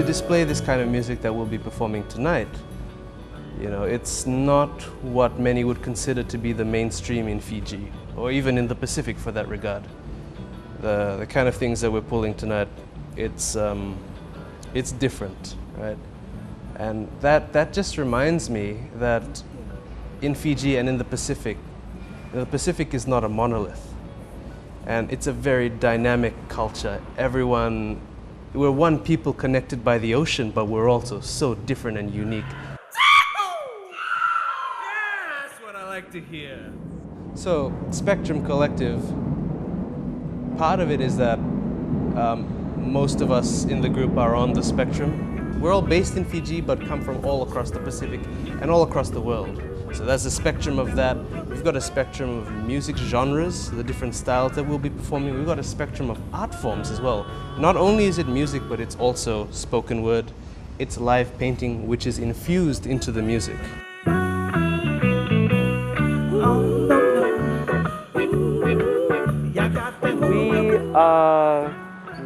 to display this kind of music that we'll be performing tonight, you know, it's not what many would consider to be the mainstream in Fiji, or even in the Pacific for that regard. The kind of things that we're pulling tonight, it's different, right? And that just reminds me that in Fiji and in the Pacific is not a monolith. And it's a very dynamic culture. We're one people connected by the ocean, but we're also so different and unique. That's what I like to hear. So, Spectrum Collective, part of it is that most of us in the group are on the spectrum. We're all based in Fiji, but come from all across the Pacific and all across the world. So there's a spectrum of that. We've got a spectrum of music genres, the different styles that we'll be performing. We've got a spectrum of art forms as well. Not only is it music, but it's also spoken word. It's live painting, which is infused into the music. We are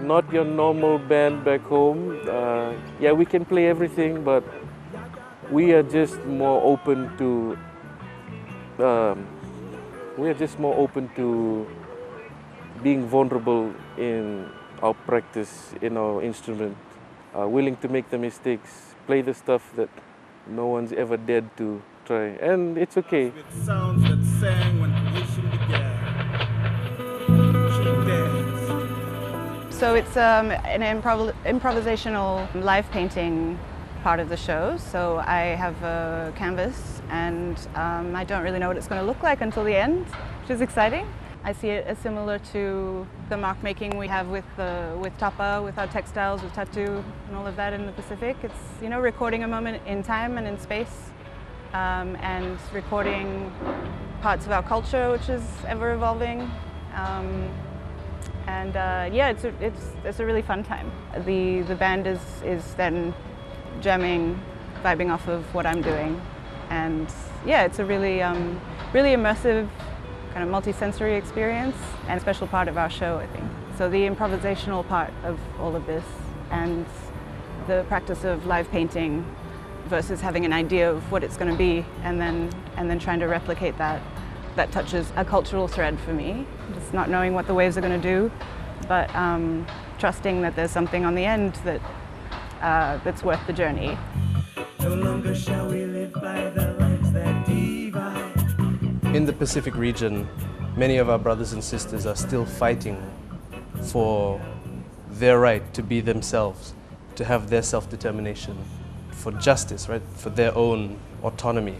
not your normal band back home. Yeah, we can play everything, but we are just more open to being vulnerable in our practice, in our instrument, willing to make the mistakes, play the stuff that no one's ever dared to try, and it's okay. With sounds that sang when creation began. So it's an improvisational live painting part of the show. So I have a canvas and I don't really know what it's going to look like until the end, which is exciting. I see it as similar to the mark making we have with tapa, with our textiles, with tattoo and all of that in the Pacific. It's, you know, recording a moment in time and in space, and recording parts of our culture, which is ever evolving. Yeah, it's a really fun time. The band is then jamming, vibing off of what I'm doing, and yeah, it's a really really immersive, kind of multi-sensory experience and a special part of our show, I think. So the improvisational part of all of this and the practice of live painting versus having an idea of what it's going to be and then trying to replicate that touches a cultural thread for me. Just not knowing what the waves are going to do, but trusting that there's something on the end that's worth the journey. No longer shall we live by the lines that divide. In the Pacific region, many of our brothers and sisters are still fighting for their right to be themselves, to have their self-determination, for justice, right? For their own autonomy.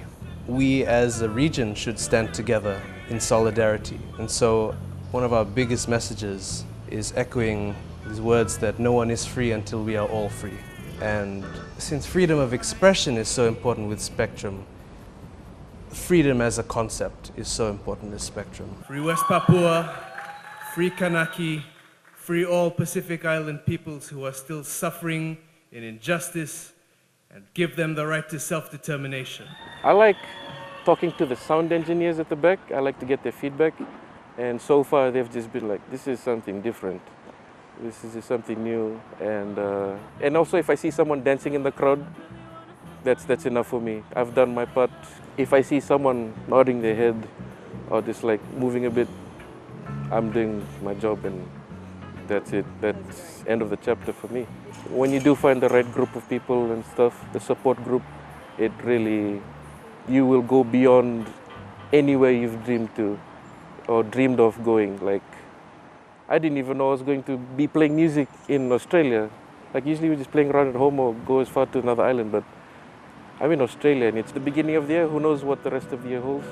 We as a region should stand together in solidarity. And so one of our biggest messages is echoing these words that no one is free until we are all free. And since freedom of expression is so important with Spectrum, freedom as a concept is so important with Spectrum. Free West Papua, free Kanaki, free all Pacific Island peoples who are still suffering in injustice, and give them the right to self-determination. I like talking to the sound engineers at the back. I like to get their feedback. And so far they've just been like, this is something different. This is just something new. And also if I see someone dancing in the crowd, that's enough for me. I've done my part. If I see someone nodding their head or just like moving a bit, I'm doing my job, and that's it. That's end of the chapter for me. When you do find the right group of people and stuff, the support group, it really, you will go beyond anywhere you've dreamed to or dreamed of going. Like, I didn't even know I was going to be playing music in Australia. Like, usually we're just playing around at home or go as far to another island, but I'm in Australia and it's the beginning of the year. Who knows what the rest of the year holds?